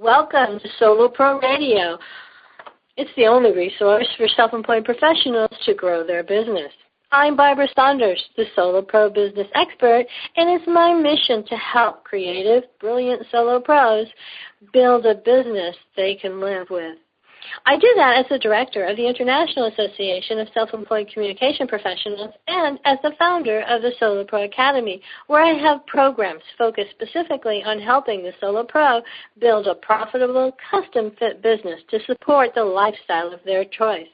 Welcome to Solo Pro Radio. It's the only resource for self-employed professionals to grow their business. I'm Barbara Saunders, the Solo Pro business expert, and it's my mission to help creative, brilliant solo pros build a business they can live with. I do that as the director of the International Association of Self-Employed Communication Professionals and as the founder of the Solo Pro Academy, where I have programs focused specifically on helping the Solo Pro build a profitable, custom-fit business to support the lifestyle of their choice.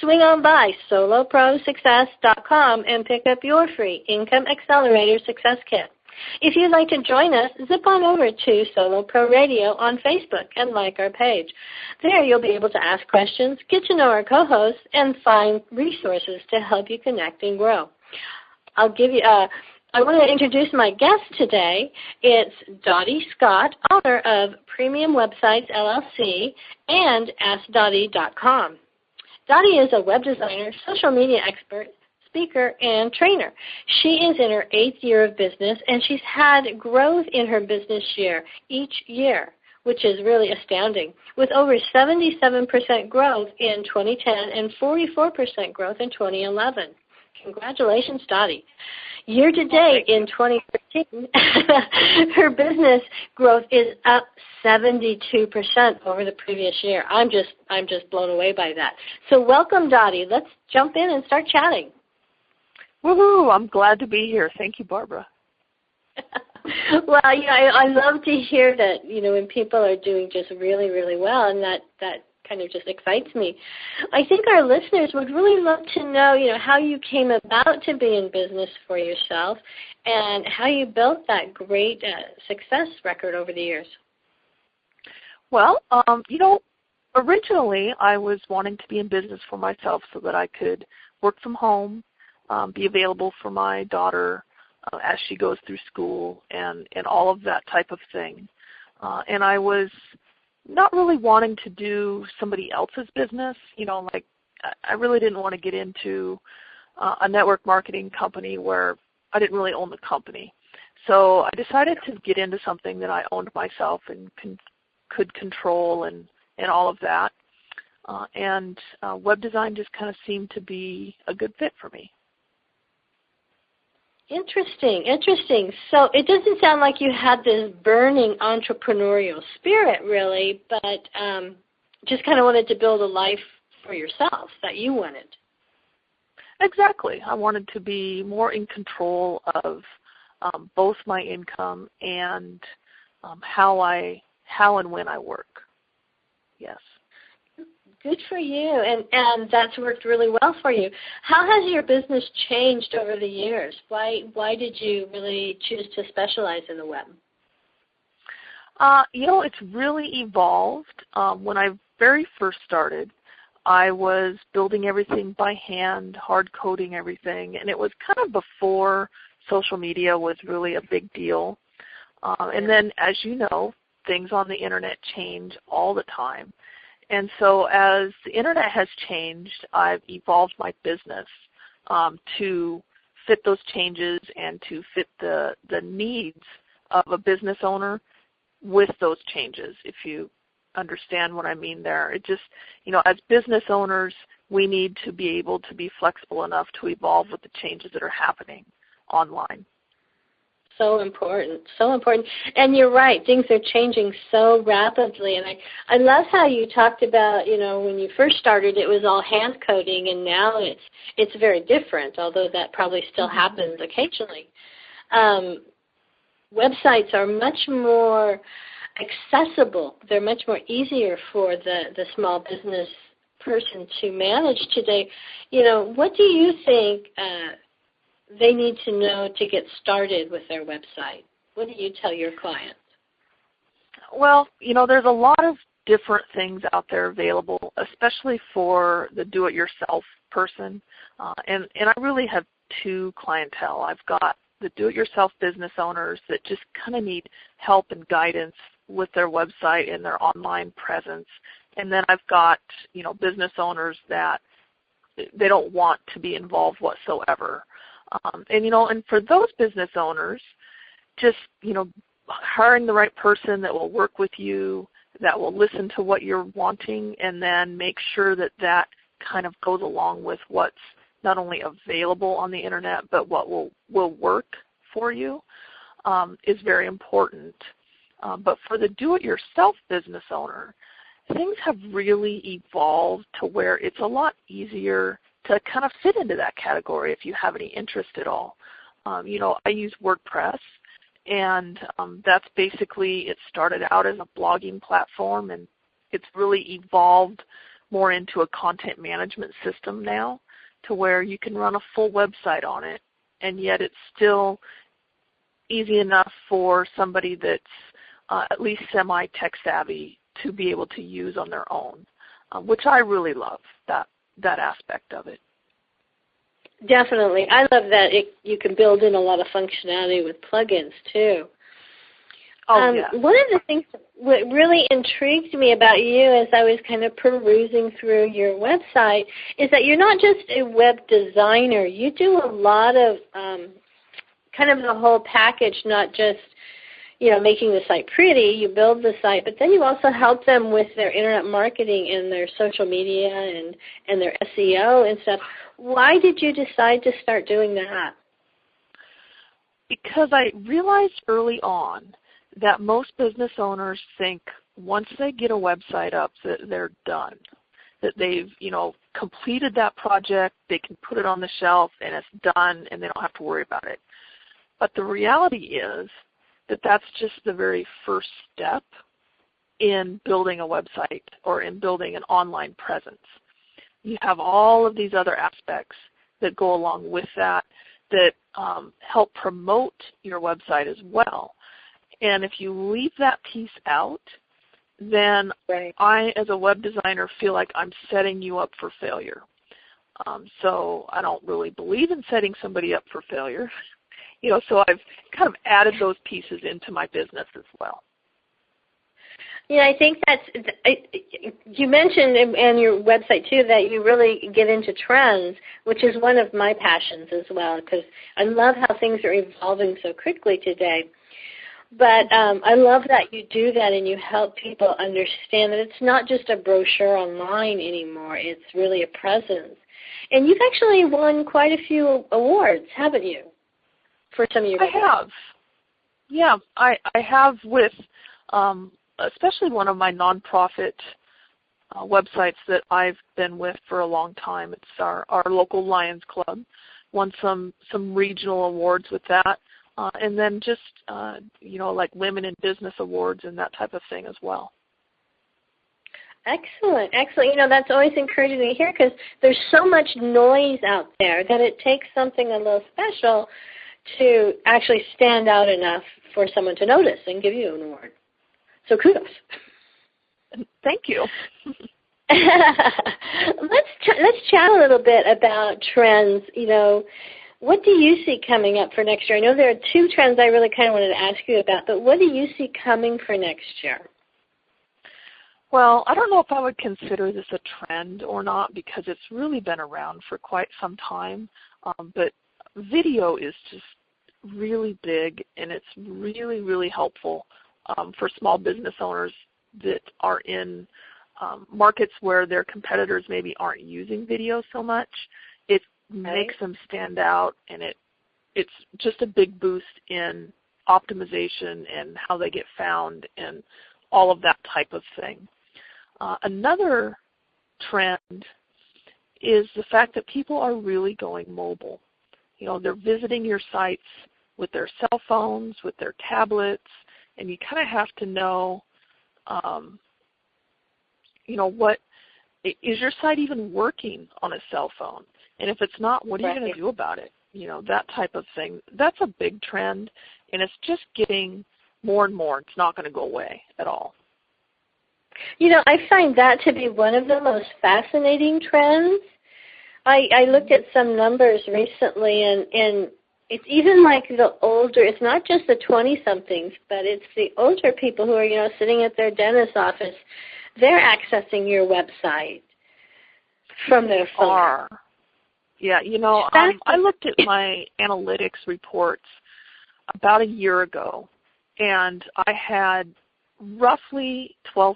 Swing on by soloprosuccess.com and pick up your free Income Accelerator Success Kit. If you'd like to join us, zip on over to Solo Pro Radio on Facebook and like our page. There you'll be able to ask questions, get to know our co-hosts, and find resources to help you connect and grow. I want to introduce my guest today. It's Dotty Scott, owner of Premium Websites LLC and AskDotty.com. Dotty is a web designer, social media expert, speaker, and trainer. She is in her 8th year of business, and she's had growth in her business each year, which is really astounding, with over 77% growth in 2010 and 44% growth in 2011. Congratulations, Dotty. Year to date in 2013, her business growth is up 72% over the previous year. I'm just blown away by that. So welcome, Dotty. Let's jump in and start chatting. Woohoo! I'm glad to be here. Thank you, Barbara. Well, I love to hear that, when people are doing just really, really well, and that kind of just excites me. I think our listeners would really love to know, how you came about to be in business for yourself and how you built that great success record over the years. Well, originally I was wanting to be in business for myself so that I could work from home, be available for my daughter as she goes through school and all of that type of thing. And I was not really wanting to do somebody else's business. I really didn't want to get into a network marketing company where I didn't really own the company. So I decided to get into something that I owned myself and could control and all of that. And web design just kind of seemed to be a good fit for me. Interesting. So it doesn't sound like you had this burning entrepreneurial spirit, really, but just kind of wanted to build a life for yourself that you wanted. Exactly. I wanted to be more in control of both my income and how and when I work. Yes. Good for you, and that's worked really well for you. How has your business changed over the years? Why did you really choose to specialize in the web? It's really evolved. When I very first started, I was building everything by hand, hard coding everything, and it was kind of before social media was really a big deal. And then, as you know, things on the Internet change all the time. And so as the Internet has changed, I've evolved my business to fit those changes and to fit the needs of a business owner with those changes, if you understand what I mean there. It just, as business owners, we need to be able to be flexible enough to evolve with the changes that are happening online. So important. And you're right, things are changing so rapidly. And I love how you talked about, when you first started, it was all hand coding, and now it's very different, although that probably still happens occasionally. Websites are much more accessible. They're much more easier for the small business person to manage today. What do you think they need to know to get started with their website? What do you tell your clients? Well, there's a lot of different things out there available, especially for the do-it-yourself person. And I really have two clientele. I've got the do-it-yourself business owners that just kind of need help and guidance with their website and their online presence. And then I've got, business owners that they don't want to be involved whatsoever. And for those business owners, just, hiring the right person that will work with you, that will listen to what you're wanting and then make sure that that kind of goes along with what's not only available on the internet but what will work for you is very important. But for the do-it-yourself business owner, things have really evolved to where it's a lot easier to kind of fit into that category if you have any interest at all. I use WordPress, and that's basically, it started out as a blogging platform, and it's really evolved more into a content management system now to where you can run a full website on it, and yet it's still easy enough for somebody that's at least semi-tech savvy to be able to use on their own, which I really love, that aspect of it. Definitely. I love that you can build in a lot of functionality with plugins, too. Oh, yeah. One of the things that really intrigued me about you as I was kind of perusing through your website is that you're not just a web designer. You do a lot of kind of the whole package, not just making the site pretty. You build the site, but then you also help them with their internet marketing and their social media and their SEO and stuff. Why did you decide to start doing that? Because I realized early on that most business owners think once they get a website up that they're done, that they've completed that project, they can put it on the shelf and it's done and they don't have to worry about it. But the reality is that that's just the very first step in building a website or in building an online presence. You have all of these other aspects that go along with that help promote your website as well. And if you leave that piece out, then right. I, as a web designer, feel like I'm setting you up for failure. So I don't really believe in setting somebody up for failure. So I've kind of added those pieces into my business as well. Yeah, I think you mentioned in your website, too, that you really get into trends, which is one of my passions as well, because I love how things are evolving so quickly today. But I love that you do that and you help people understand that it's not just a brochure online anymore. It's really a presence. And you've actually won quite a few awards, haven't you, for some of your websites? I have. Yeah, I have with especially one of my nonprofit websites that I've been with for a long time. It's our local Lions Club. Won some regional awards with that. And then just, like Women in Business Awards and that type of thing as well. Excellent, excellent. That's always encouraging to hear because there's so much noise out there that it takes something a little special to actually stand out enough for someone to notice and give you an award. So kudos. Thank you. Let's chat a little bit about trends. What do you see coming up for next year? I know there are two trends I really kind of wanted to ask you about, but what do you see coming for next year? Well, I don't know if I would consider this a trend or not because it's really been around for quite some time, but video is just really big and it's really, really helpful for small business owners that are in markets where their competitors maybe aren't using video so much. It makes them stand out, and it's just a big boost in optimization and how they get found and all of that type of thing. Another trend is the fact that people are really going mobile. They're visiting your sites with their cell phones, with their tablets, and you kind of have to know, what is your site even working on a cell phone? And if it's not, what are you going to do about it? That type of thing. That's a big trend, and it's just getting more and more. It's not going to go away at all. I find that to be one of the most fascinating trends. I looked at some numbers recently, and it's even like the older, it's not just the 20-somethings, but it's the older people who are, sitting at their dentist's office. They're accessing your website from their phone. Yeah, I looked at my analytics reports about a year ago, and I had roughly 12%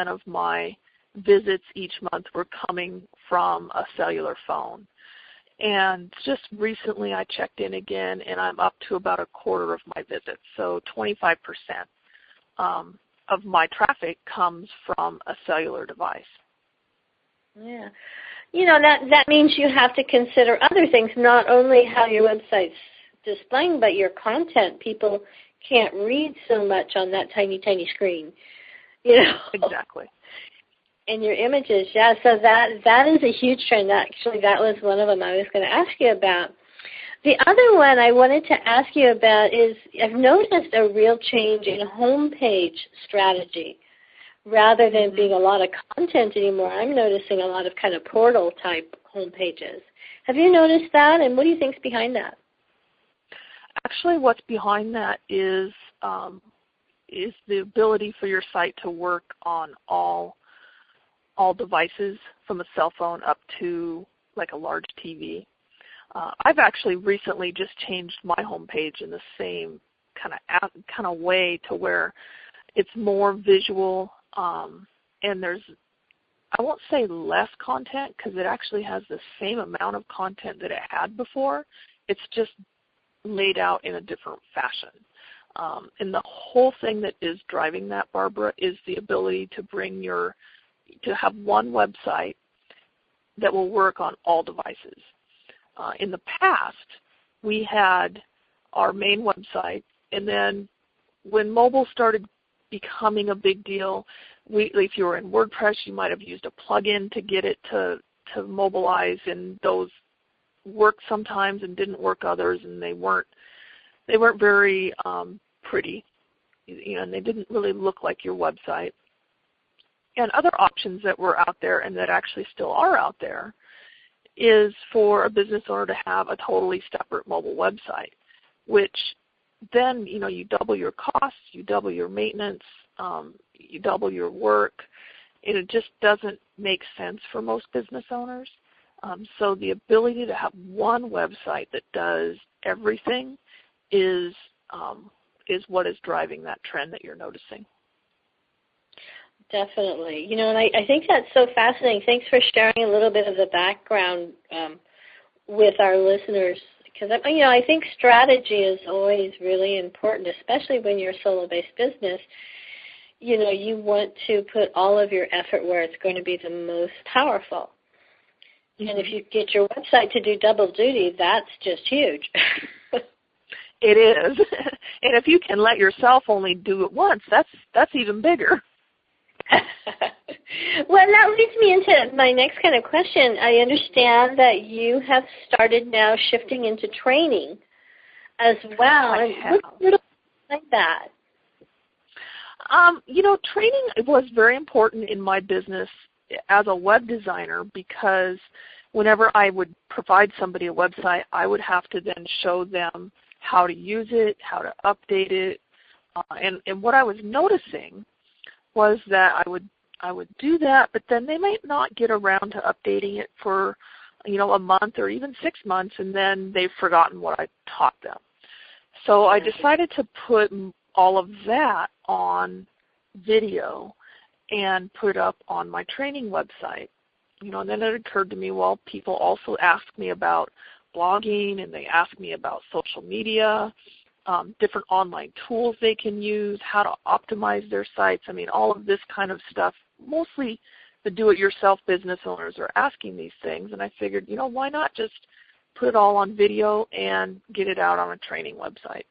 of my visits each month were coming from a cellular phone. And just recently I checked in again, and I'm up to about a quarter of my visits. So 25% of my traffic comes from a cellular device. Yeah. That means you have to consider other things, not only how your website's displaying, but your content. People can't read so much on that tiny, tiny screen. Exactly. And your images, yeah, so that is a huge trend. Actually, that was one of them I was going to ask you about. The other one I wanted to ask you about is I've noticed a real change in homepage strategy. Rather than being a lot of content anymore, I'm noticing a lot of kind of portal-type homepages. Have you noticed that, and what do you think's behind that? Actually, what's behind that is the ability for your site to work on all devices, from a cell phone up to like a large TV. I've actually recently just changed my homepage in the same kind of way to where it's more visual, and there's, I won't say less content, because it actually has the same amount of content that it had before. It's just laid out in a different fashion. And the whole thing that is driving that, Barbara, is the ability to have one website that will work on all devices. In the past, we had our main website, and then when mobile started becoming a big deal, if you were in WordPress, you might have used a plugin to get it to mobilize, and those worked sometimes and didn't work others, and they weren't very pretty, and they didn't really look like your website. And other options that were out there, and that actually still are out there, is for a business owner to have a totally separate mobile website, which then, you double your costs, you double your maintenance, you double your work, and it just doesn't make sense for most business owners. So the ability to have one website that does everything is what is driving that trend that you're noticing. Definitely. And I think that's so fascinating. Thanks for sharing a little bit of the background with our listeners, because I think strategy is always really important, especially when you're a solo-based business. You want to put all of your effort where it's going to be the most powerful. Mm-hmm. And if you get your website to do double duty, that's just huge. It is. And if you can let yourself only do it once, that's even bigger. Well, that leads me into my next kind of question. I understand that you have started now shifting into training as well. I have. What's a little like that? Training was very important in my business as a web designer, because whenever I would provide somebody a website, I would have to then show them how to use it, how to update it. And what I was noticing was that I would do that, but then they might not get around to updating it for, a month or even 6 months, and then they've forgotten what I taught them. So I decided to put all of that on video and put up on my training website. And then it occurred to me, well, people also ask me about blogging, and they ask me about social media, different online tools they can use, how to optimize their sites. All of this kind of stuff. Mostly the do-it-yourself business owners are asking these things, and I figured, why not just put it all on video and get it out on a training website?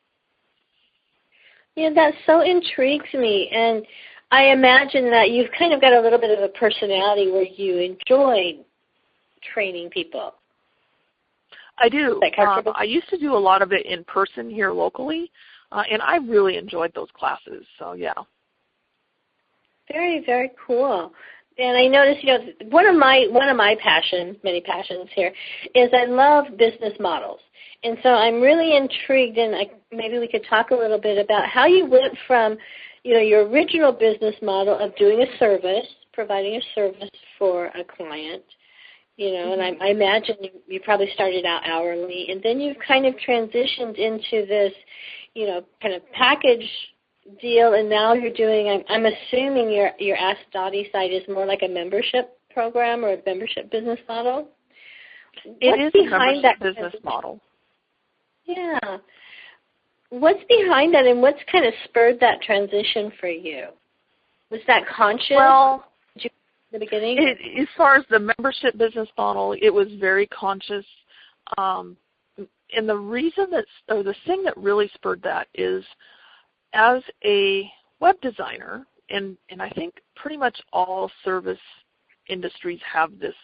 Yeah, that so intrigues me, and I imagine that you've kind of got a little bit of a personality where you enjoy training people. I do. I used to do a lot of it in person here locally, and I really enjoyed those classes. So yeah. Very, very cool. And I noticed, one of my passions, many passions here, is I love business models. And so I'm really intrigued, and maybe we could talk a little bit about how you went from, your original business model of doing a service, providing a service for a client, and I imagine you probably started out hourly, and then you've kind of transitioned into this, kind of package deal, and now you're doing, I'm assuming your Ask Dotty site is more like a membership program or a membership business model? It is a membership business model. Yeah. What's behind that, and what's kind of spurred that transition for you? Was that conscious? Well, at the beginning? As far as the membership business model, it was very conscious. And the reason the thing that really spurred that is, as a web designer, and I think pretty much all service industries have this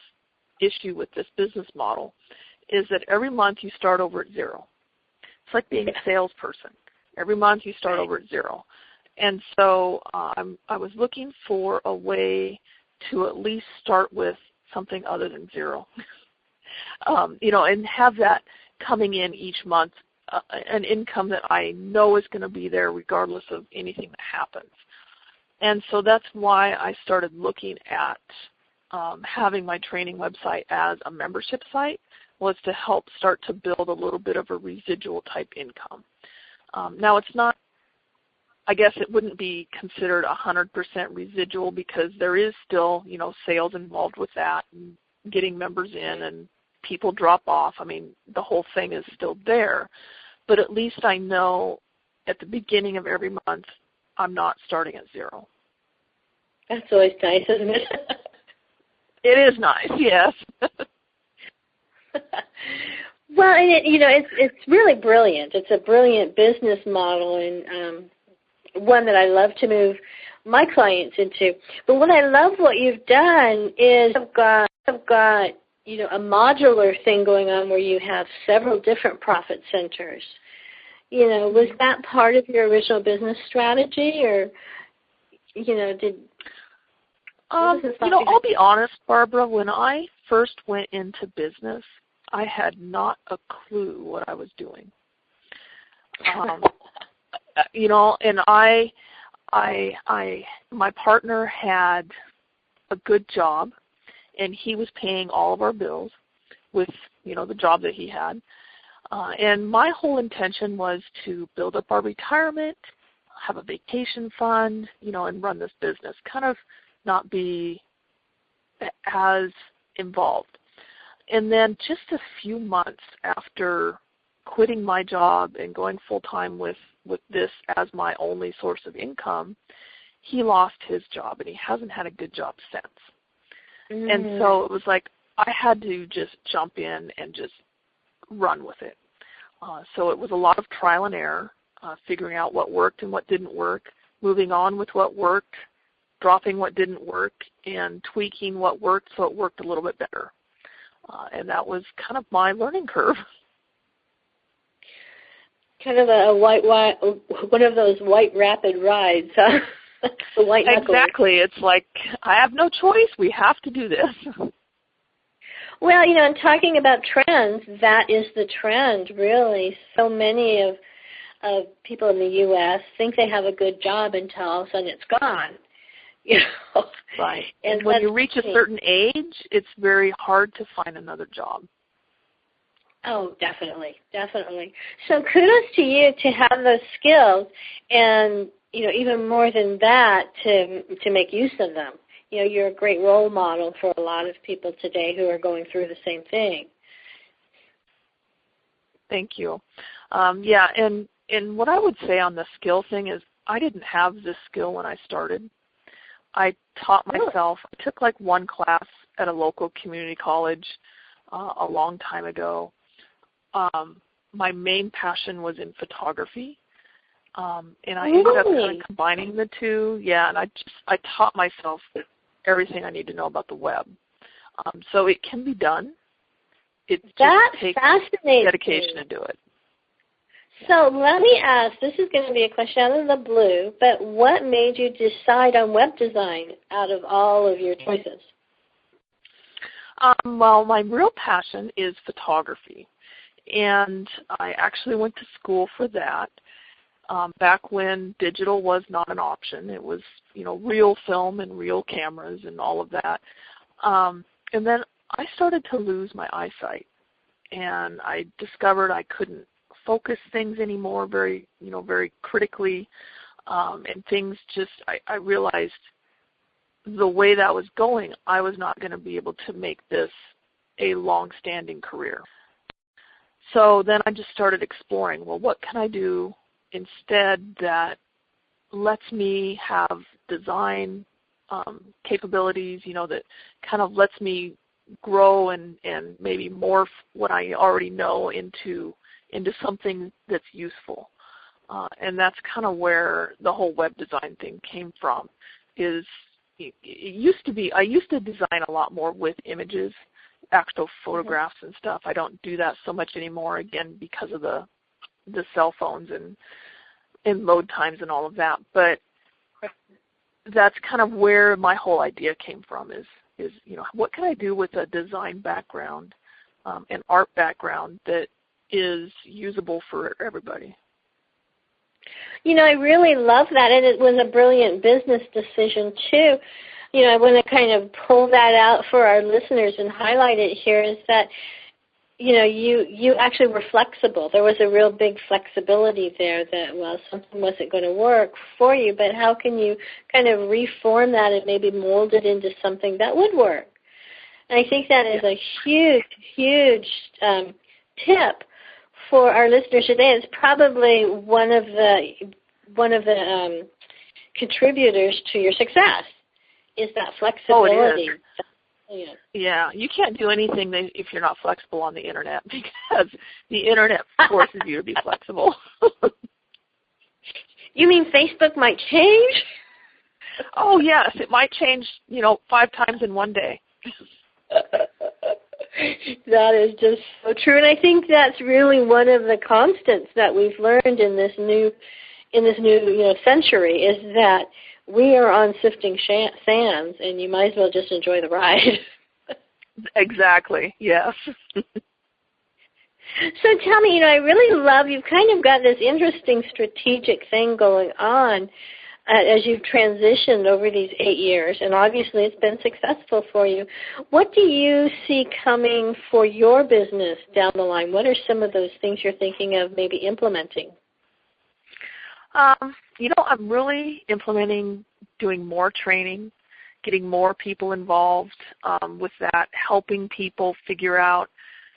issue with this business model, is that every month you start over at zero. It's like being a salesperson. Every month you start over at zero. And so I was looking for a way to at least start with something other than zero, and have that coming in each month, an income that I know is going to be there regardless of anything that happens. And so that's why I started looking at having my training website as a membership site, was to help start to build a little bit of a residual type income. Now it's not, I guess it wouldn't be considered 100% residual, because there is still, sales involved with that, and getting members in and people drop off. I mean, the whole thing is still there, but at least I know at the beginning of every month I'm not starting at zero. That's always nice, isn't it? It is nice, yes. Well, and it's really brilliant. It's a brilliant business model, and one that I love to move my clients into. But what I love what you've done is I've got a modular thing going on where you have several different profit centers. Was that part of your original business strategy, or did? I'll be honest, Barbara. When I first went into business, I had not a clue what I was doing. And my partner had a good job, and he was paying all of our bills with, the job that he had. And my whole intention was to build up our retirement, have a vacation fund, and run this business, kind of not be as involved. And then just a few months after quitting my job and going full-time with this as my only source of income, he lost his job, and he hasn't had a good job since. And so it was like I had to just jump in and just run with it. So it was a lot of trial and error, figuring out what worked and what didn't work, moving on with what worked, dropping what didn't work, and tweaking what worked so it worked a little bit better. And that was kind of my learning curve. Kind of one of those white rapid rides, huh? The white knuckles. Exactly. It's like, I have no choice. We have to do this. Well, and talking about trends, that is the trend, really. So many of people in the U.S. think they have a good job until all of a sudden it's gone. Right. And when you reach a certain age, it's very hard to find another job. Oh, definitely, definitely. So kudos to you to have those skills, and even more than that, to make use of them. You're a great role model for a lot of people today who are going through the same thing. Thank you. Yeah, and what I would say on the skill thing is I didn't have this skill when I started. I taught myself. I took like one class at a local community college a long time ago. My main passion was in photography, and I ended up kind of combining the two. Yeah, and I taught myself everything I need to know about the web. So it can be done. It just takes dedication to do it. So let me ask, this is going to be a question out of the blue, but what made you decide on web design out of all of your choices? Well, my real passion is photography, and I actually went to school for that back when digital was not an option. It was, real film and real cameras and all of that. And then I started to lose my eyesight, and I discovered I couldn't focus things anymore very critically. And things just, I realized the way that was going, I was not going to be able to make this a long-standing career. So then I just started exploring, well, what can I do instead that lets me have design capabilities, that kind of lets me grow and maybe morph what I already know into something that's useful. And that's kind of where the whole web design thing came from. It used to be, I used to design a lot more with images, actual photographs and stuff. I don't do that so much anymore, again, because of the cell phones and load times and all of that. But that's kind of where my whole idea came from is what can I do with a design background, an art background that is usable for everybody. I really love that, and it was a brilliant business decision, too. I want to kind of pull that out for our listeners and highlight it here is that, you actually were flexible. There was a real big flexibility there that, well, something wasn't going to work for you, but how can you kind of reform that and maybe mold it into something that would work? And I think that is a huge, huge tip for our listeners today. It's probably one of the contributors to your success is that flexibility. Oh, it is. Yeah, you can't do anything if you're not flexible on the Internet because the Internet forces you to be flexible. You mean Facebook might change? Oh, yes, it might change, 5 times in one day. That is just so true, and I think that's really one of the constants that we've learned in this new century is that we are on sifting sands, and you might as well just enjoy the ride. Exactly. Yes. So tell me, I really love you've kind of got this interesting strategic thing going on as you've transitioned over these 8 years, and obviously it's been successful for you. What do you see coming for your business down the line? What are some of those things you're thinking of maybe implementing? I'm really implementing doing more training, getting more people involved with that, helping people figure out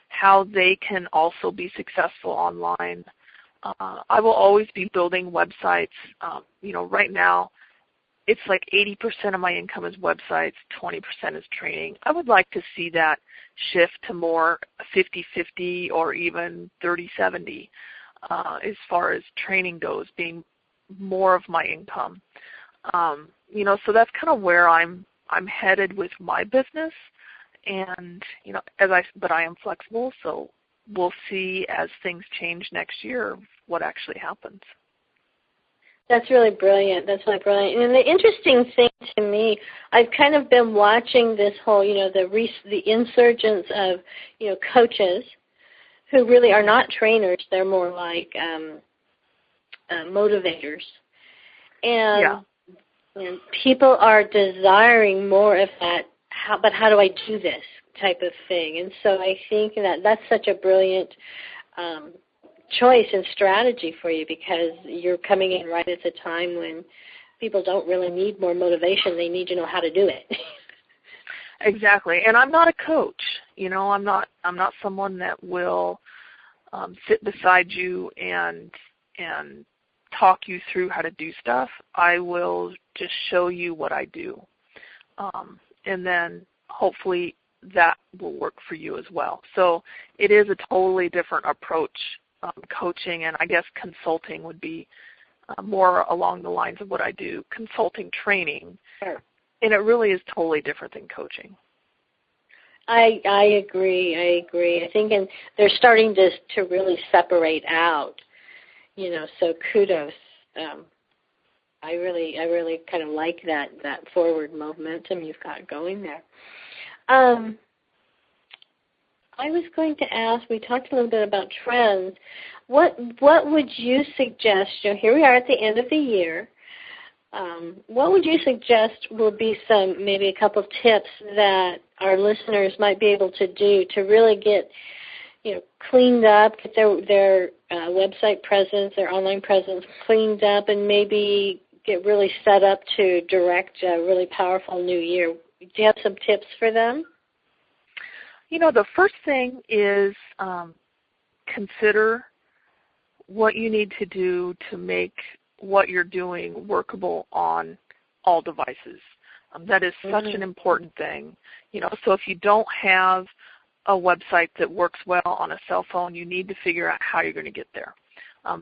how they can also be successful online. I will always be building websites. Right now it's like 80% of my income is websites, 20% is training. I would like to see that shift to more 50-50 or even 30-70 as far as training goes, being more of my income. So that's kind of where I'm headed with my business, and but I am flexible, so we'll see as things change next year what actually happens. That's really brilliant. And the interesting thing to me, I've kind of been watching this whole, the insurgence of, coaches who really are not trainers. They're more like motivators. And people are desiring more of that, but how do I do this type of thing? And so I think that's such a brilliant choice and strategy for you because you're coming in right at the time when people don't really need more motivation. They need to know how to do it. Exactly. And I'm not a coach. I'm not someone that will sit beside you and talk you through how to do stuff. I will just show you what I do. And then hopefully that will work for you as well. So it is a totally different approach, coaching, and I guess consulting would be more along the lines of what I do, consulting training. Sure. And it really is totally different than coaching. I agree. I think they're starting to really separate out, so kudos. I really kind of like that forward momentum you've got going there. I was going to ask, we talked a little bit about trends. What would you suggest, here we are at the end of the year, what would you suggest will be maybe a couple of tips that our listeners might be able to do to really get, cleaned up, get their website presence, their online presence cleaned up, and maybe get really set up to direct a really powerful new year. Do you have some tips for them? The first thing is consider what you need to do to make what you're doing workable on all devices. That is such an important thing. So if you don't have a website that works well on a cell phone, you need to figure out how you're going to get there.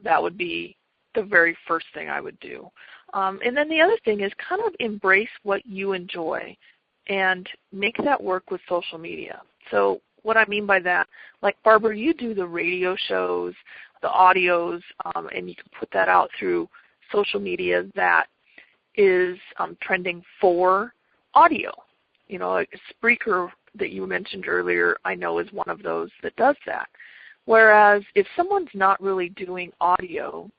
That would be the very first thing I would do. And then the other thing is kind of embrace what you enjoy and make that work with social media. So what I mean by that, like Barbara, you do the radio shows, the audios, and you can put that out through social media that is trending for audio. Like Spreaker that you mentioned earlier, I know is one of those that does that. Whereas if someone's not really doing audio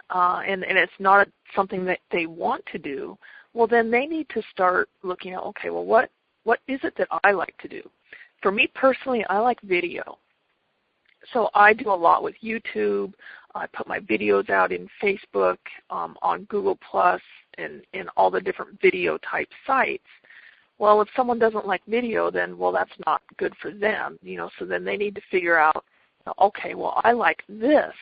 and it's not something that they want to do, well, then they need to start looking at, okay, well, what is it that I like to do? For me personally, I like video. So I do a lot with YouTube. I put my videos out in Facebook, on Google Plus, and all the different video type sites. Well, if someone doesn't like video, then, well, that's not good for them, so then they need to figure out, okay, well, I like this,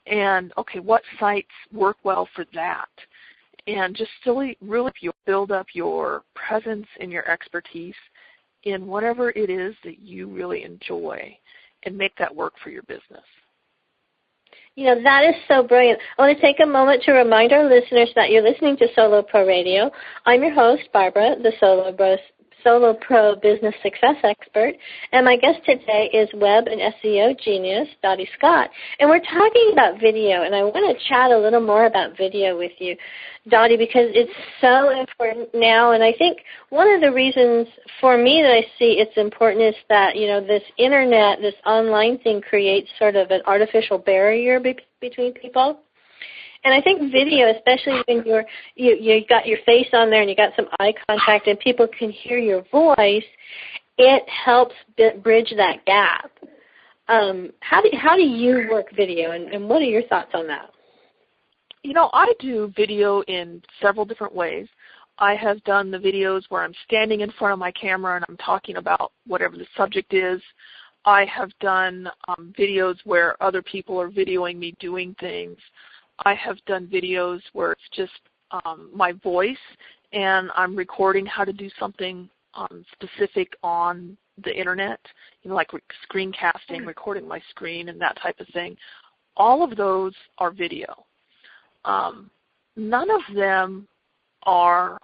and, okay, what sites work well for that? And just really build up your presence and your expertise in whatever it is that you really enjoy and make that work for your business. That is so brilliant. I want to take a moment to remind our listeners that you're listening to Solo Pro Radio. I'm your host, Barbara, the Solo Pro Business Success Expert, and my guest today is Web and SEO genius, Dotty Scott. And we're talking about video, and I want to chat a little more about video with you, Dotty, because it's so important now. And I think one of the reasons for me that I see it's important is that, this internet, this online thing creates sort of an artificial barrier between people. And I think video, especially when you got your face on there and you got some eye contact and people can hear your voice, it helps bridge that gap. How do you work video, and what are your thoughts on that? I do video in several different ways. I have done the videos where I'm standing in front of my camera and I'm talking about whatever the subject is. I have done videos where other people are videoing me doing things. I have done videos where it's just my voice and I'm recording how to do something specific on the internet, like screencasting, recording my screen and that type of thing. All of those are video. None of them are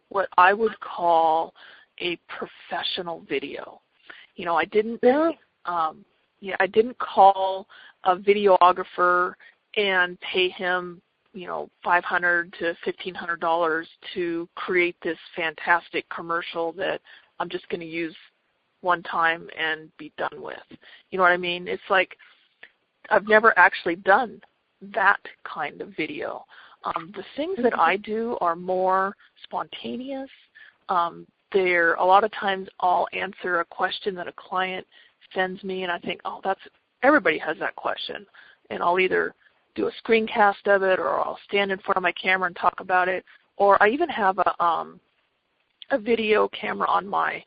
what I would call a professional video. I didn't call a videographer and pay him, $500 to $1,500 to create this fantastic commercial that I'm just going to use one time and be done with. You know what I mean? It's like I've never actually done that kind of video. The things that I do are more spontaneous. A lot of times I'll answer a question that a client sends me and I think, everybody has that question. And I'll either do a screencast of it, or I'll stand in front of my camera and talk about it, or I even have a video camera on my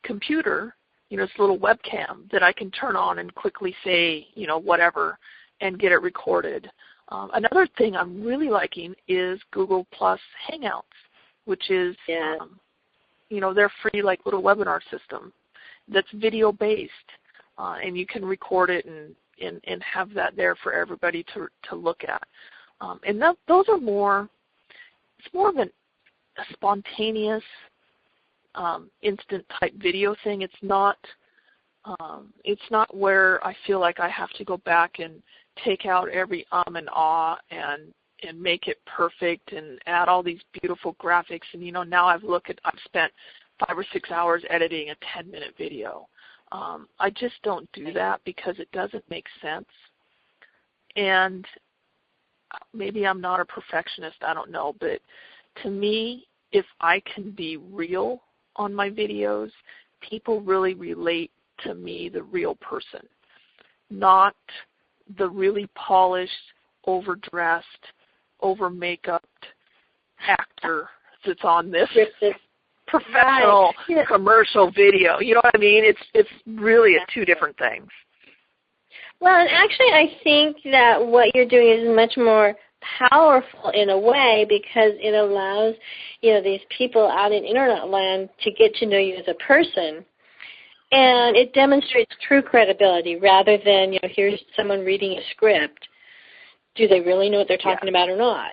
computer, this little webcam that I can turn on and quickly say, whatever, and get it recorded. Another thing I'm really liking is Google Plus Hangouts, which is, they're free, like little webinar system that's video based, and you can record it and have that there for everybody to look at. And those are more, it's more of a spontaneous, instant type video thing. It's not where I feel like I have to go back and take out every and ah and make it perfect and add all these beautiful graphics. And now I've spent 5 or 6 hours editing a 10-minute video. I just don't do that because it doesn't make sense. And maybe I'm not a perfectionist, I don't know, but to me, if I can be real on my videos, people really relate to me, the real person, not the really polished, overdressed, over-makeupped actor that's on this professional commercial video. You know what I mean? It's really two different things. Well, and actually I think that what you're doing is much more powerful in a way because it allows, these people out in internet land to get to know you as a person. And it demonstrates true credibility rather than, here's someone reading a script. Do they really know what they're talking about or not?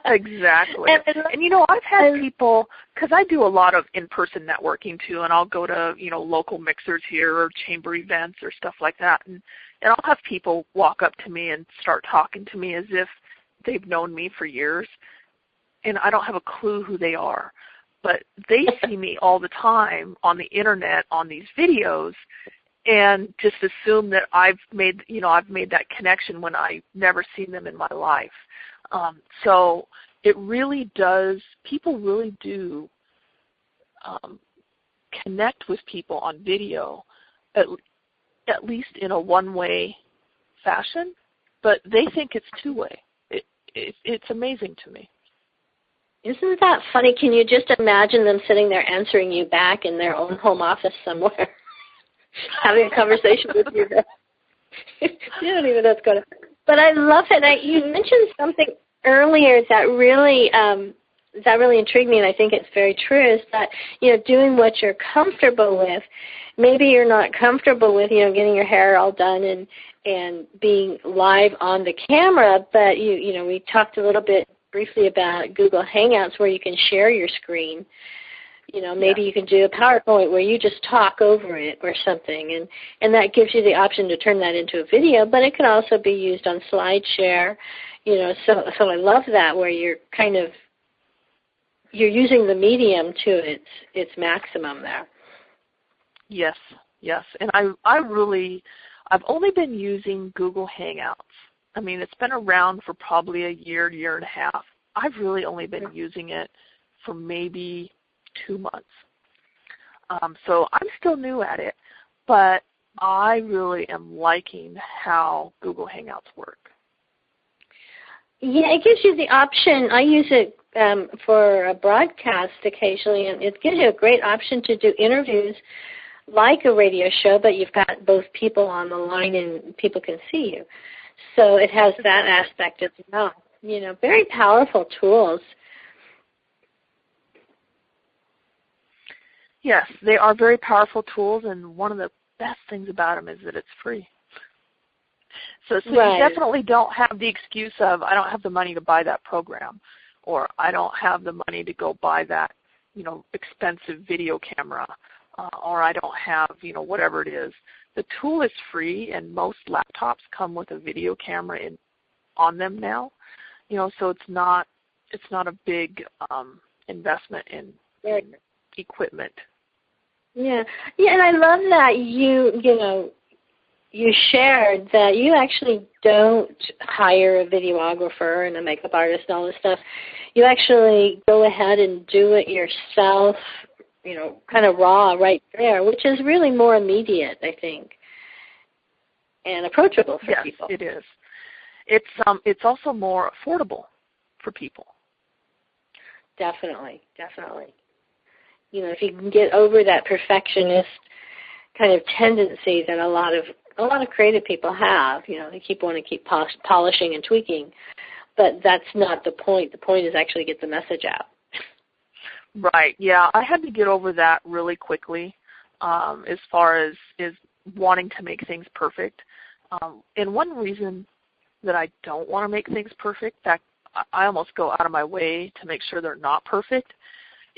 Exactly. And I've had people, because I do a lot of in-person networking too, and I'll go to, local mixers here or chamber events or stuff like that, and I'll have people walk up to me and start talking to me as if they've known me for years, and I don't have a clue who they are. But they see me all the time on the internet on these videos and just assume that I've made that connection when I've never seen them in my life. So it really does, people really do connect with people on video, at least in a one-way fashion, but they think it's two-way. It's amazing to me. Isn't that funny? Can you just imagine them sitting there answering you back in their own home office somewhere, having a conversation with you? You don't even know what's going on. But I love it. You mentioned something earlier that really intrigued me, and I think it's very true, is that, doing what you're comfortable with. Maybe you're not comfortable with, getting your hair all done and being live on the camera, but, we talked a little bit briefly about Google Hangouts where you can share your screen. Maybe you can do a PowerPoint where you just talk over it or something, and that gives you the option to turn that into a video, but it can also be used on SlideShare. So I love that where you're you're using the medium to its maximum there. Yes, and I've only been using Google Hangouts. I mean, it's been around for probably a year and a half. I've really only been using it for maybe 2 months. So I'm still new at it, but I really am liking how Google Hangouts work. Yeah, it gives you the option. I use it for a broadcast occasionally, and it gives you a great option to do interviews like a radio show, but you've got both people on the line and people can see you. So it has that aspect as well. Very powerful tools. Yes, they are very powerful tools, and one of the best things about them is that it's free. So right. You definitely don't have the excuse of, I don't have the money to buy that program, or I don't have the money to go buy that, expensive video camera, or I don't have, whatever it is. The tool is free, and most laptops come with a video camera on them now. So it's not a big investment in equipment. Yeah, and I love that you shared that you actually don't hire a videographer and a makeup artist and all this stuff. You actually go ahead and do it yourself, kind of raw right there, which is really more immediate, I think, and approachable for people. Yes, it is. It's also more affordable for people. Definitely. If you can get over that perfectionist kind of tendency that a lot of creative people have, they want to keep polishing and tweaking, but that's not the point. The point is actually get the message out. Right. Yeah, I had to get over that really quickly, as far as wanting to make things perfect. And one reason that I don't want to make things perfect, in fact, I almost go out of my way to make sure they're not perfect,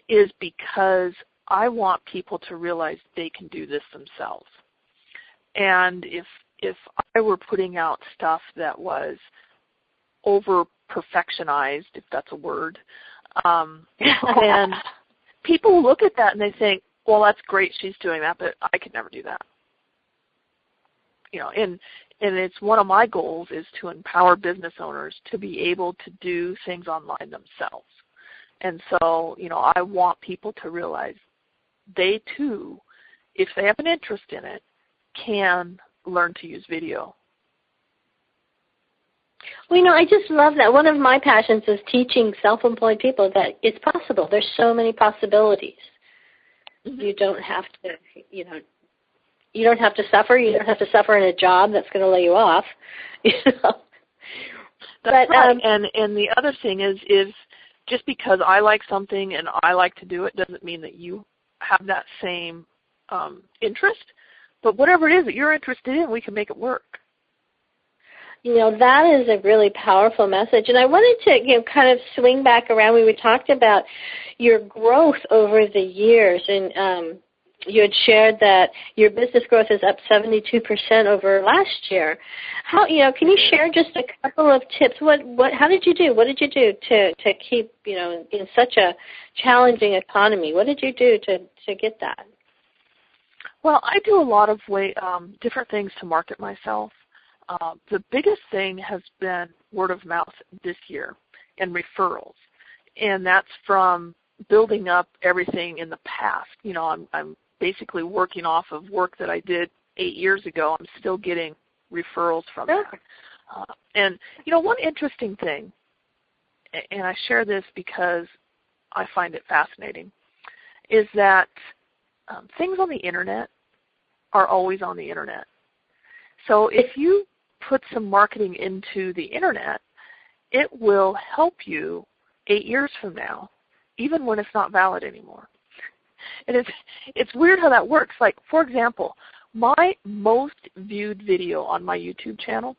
is because I want people to realize they can do this themselves. And if I were putting out stuff that was over-perfectionized, if that's a word, and people look at that and they think, well, that's great, she's doing that, but I could never do that. And it's one of my goals is to empower business owners to be able to do things online themselves. And so, I want people to realize they too, if they have an interest in it, can learn to use video Well, I just love that. One of my passions is teaching self-employed people that it's possible. There's so many possibilities. Mm-hmm. You don't have to, you don't have to suffer. You don't have to suffer in a job that's going to lay you off. That's right. And the other thing is just because I like something and I like to do it doesn't mean that you have that same interest. But whatever it is that you're interested in, we can make it work. That is a really powerful message. And I wanted to kind of swing back around. We talked about your growth over the years, and you had shared that your business growth is up 72% over last year. How can you share just a couple of tips? How did you do? What did you do to keep in such a challenging economy? What did you do to get that? Well, I do a lot of different things to market myself. The biggest thing has been word of mouth this year and referrals, and that's from building up everything in the past. I'm basically working off of work that I did 8 years ago. I'm still getting referrals from that. And one interesting thing, and I share this because I find it fascinating, is that things on the Internet are always on the Internet. So if you put some marketing into the Internet, it will help you 8 years from now, even when it's not valid anymore. And it's weird how that works. Like, for example, my most viewed video on my YouTube channel,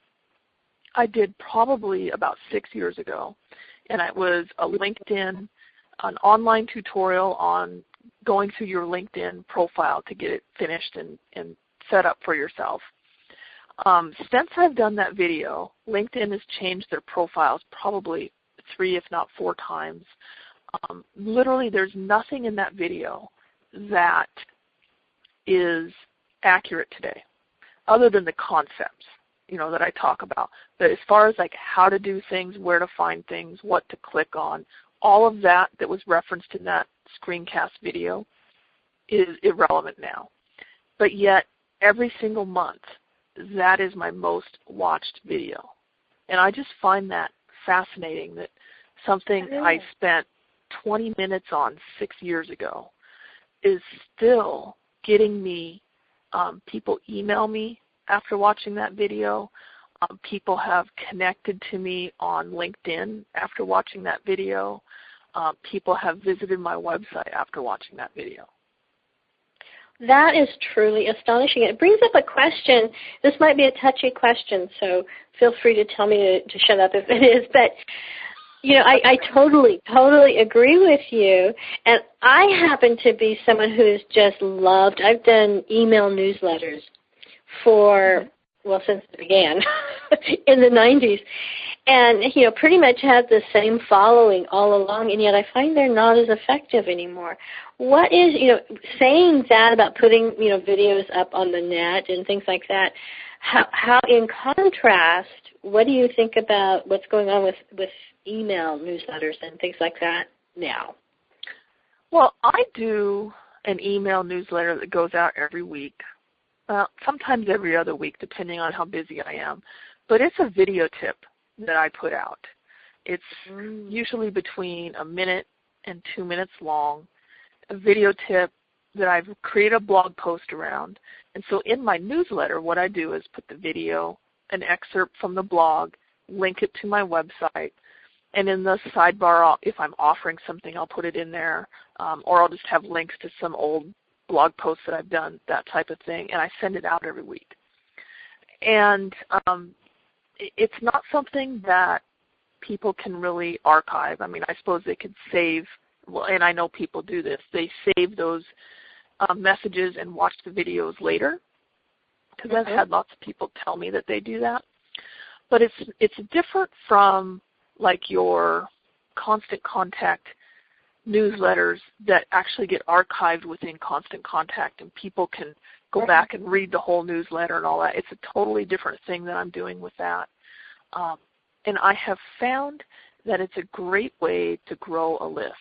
I did probably about 6 years ago, and it was an online tutorial on going through your LinkedIn profile to get it finished and set up for yourself. Since I've done that video, LinkedIn has changed their profiles probably 3, if not 4 times. Literally, there's nothing in that video that is accurate today, other than the concepts, that I talk about. But as far as like how to do things, where to find things, what to click on, all of that was referenced in that screencast video is irrelevant now. But yet, every single month, that is my most watched video. And I just find that fascinating, that something I spent 20 minutes on 6 years ago is still getting me, people email me after watching that video. People have connected to me on LinkedIn after watching that video. People have visited my website after watching that video. That is truly astonishing. It brings up a question. This might be a touchy question, so feel free to tell me to shut up if it is. But, I totally agree with you. And I happen to be someone who's just loved, I've done email newsletters since it began in the 90s. And, pretty much had the same following all along, and yet I find they're not as effective anymore. What is, saying that about putting, videos up on the net and things like that, how in contrast, what do you think about what's going on with email newsletters and things like that now? Well, I do an email newsletter that goes out every week, sometimes every other week, depending on how busy I am. But it's a video tip that I put out. It's usually between 1 minute and 2 minutes long, a video tip that I've created a blog post around. And so in my newsletter, what I do is put the video, an excerpt from the blog, link it to my website, and in the sidebar, if I'm offering something, I'll put it in there, or I'll just have links to some old blog posts that I've done, that type of thing, and I send it out every week. And it's not something that people can really archive. I mean, I suppose they could save, and I know people do this, they save those messages and watch the videos later, because I've had lots of people tell me that they do that. But it's different from like your Constant Contact newsletters that actually get archived within Constant Contact, and people can go back and read the whole newsletter and all that. It's a totally different thing that I'm doing with that. And I have found that it's a great way to grow a list.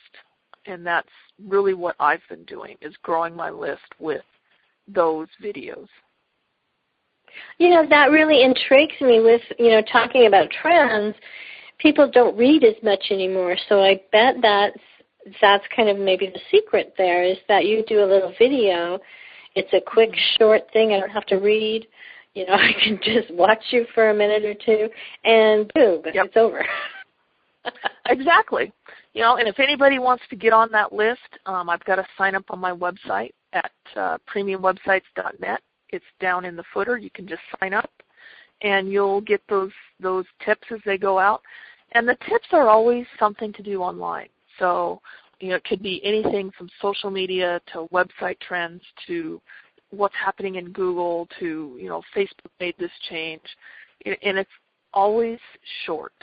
And that's really what I've been doing, is growing my list with those videos. That really intrigues me with, talking about trends. People don't read as much anymore, so I bet that's kind of maybe the secret there, is that you do a little video. It's a quick, short thing. I don't have to read. I can just watch you for a minute or two, and boom, it's over. Exactly. And if anybody wants to get on that list, I've got to sign up on my website at premiumwebsites.net. It's down in the footer. You can just sign up, and you'll get those tips as they go out. And the tips are always something to do online. So, it could be anything from social media to website trends to what's happening in Google to, Facebook made this change. And it's always short.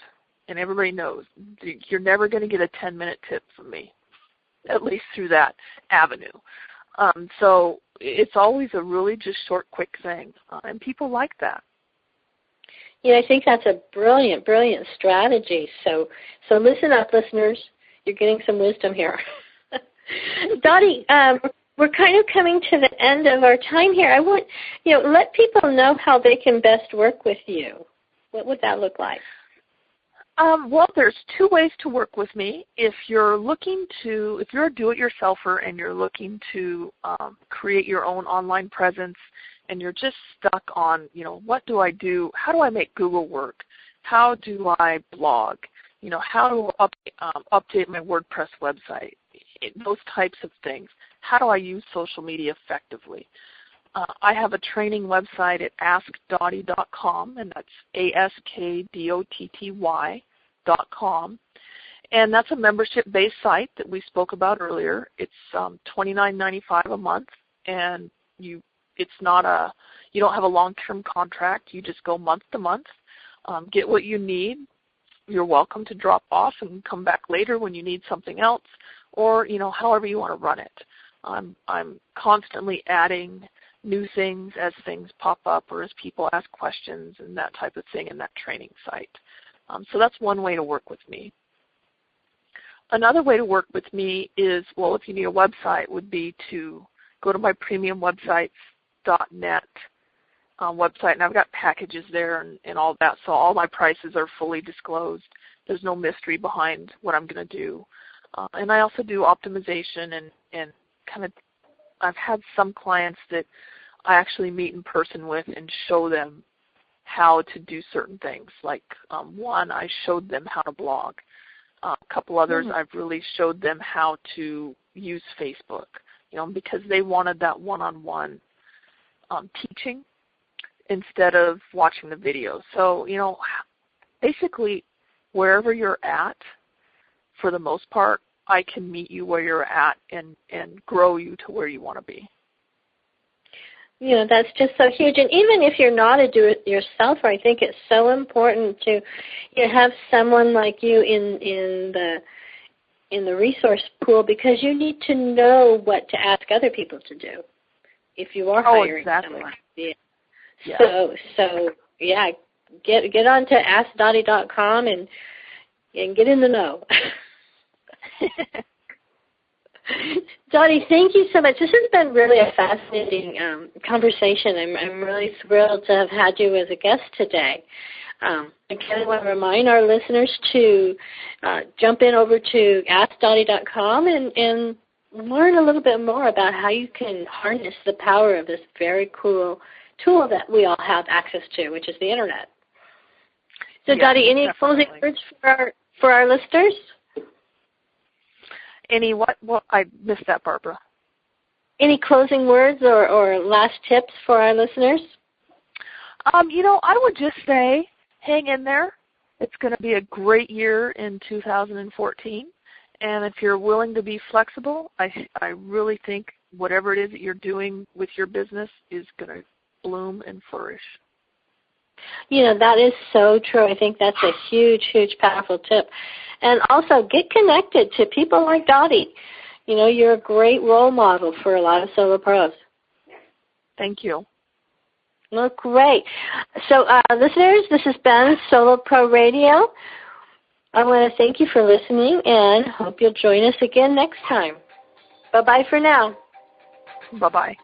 And everybody knows you're never going to get a 10-minute tip from me, at least through that avenue. So it's always a really just short, quick thing, and people like that. I think that's a brilliant, brilliant strategy. So listen up, listeners. You're getting some wisdom here. Dotty, we're kind of coming to the end of our time here. I want, let people know how they can best work with you. What would that look like? Well, there's two ways to work with me. If you're a do-it-yourselfer and you're looking to create your own online presence and you're just stuck on, what do I do? How do I make Google work? How do I blog? How do I update my WordPress website? Those types of things. How do I use social media effectively? I have a training website at askdotty.com, and that's askdotty.com. And that's a membership-based site that we spoke about earlier. It's $29.95 a month, and you don't have a long-term contract. You just go month to month, get what you need. You're welcome to drop off and come back later when you need something else, or however you want to run it. I'm constantly adding new things as things pop up or as people ask questions and that type of thing in that training site. So that's one way to work with me. Another way to work with me is, if you need a website, would be to go to my premiumwebsites.net website, and I've got packages there and all that, so all my prices are fully disclosed. There's no mystery behind what I'm going to do. And I also do optimization and kind of, I've had some clients that I actually meet in person with and show them how to do certain things. Like one, I showed them how to blog. A couple others, I've really showed them how to use Facebook, because they wanted that one-on-one teaching instead of watching the video. So, basically wherever you're at, for the most part, I can meet you where you're at and grow you to where you want to be. That's just so huge. And even if you're not a do-it-yourselfer, I think it's so important to have someone like you in the resource pool, because you need to know what to ask other people to do if you are hiring someone. Yeah. So get on to askdotty.com and get in the know. Dotty, thank you so much. This has been really a fascinating conversation. I'm really thrilled to have had you as a guest today. Again, I want to remind our listeners to jump in over to askdotty.com and learn a little bit more about how you can harness the power of this very cool tool that we all have access to, which is the Internet. So, Dotty, any closing words for our listeners? Any what? Well, I missed that, Barbara. Any closing words or last tips for our listeners? I would just say hang in there. It's going to be a great year in 2014. And if you're willing to be flexible, I really think whatever it is that you're doing with your business is going to bloom and flourish. That is so true. I think that's a huge, huge, powerful tip. And also, get connected to people like Dotty. You're a great role model for a lot of solo pros. Thank you. Well, great. So, listeners, this has been Solo Pro Radio. I want to thank you for listening and hope you'll join us again next time. Bye-bye for now. Bye-bye.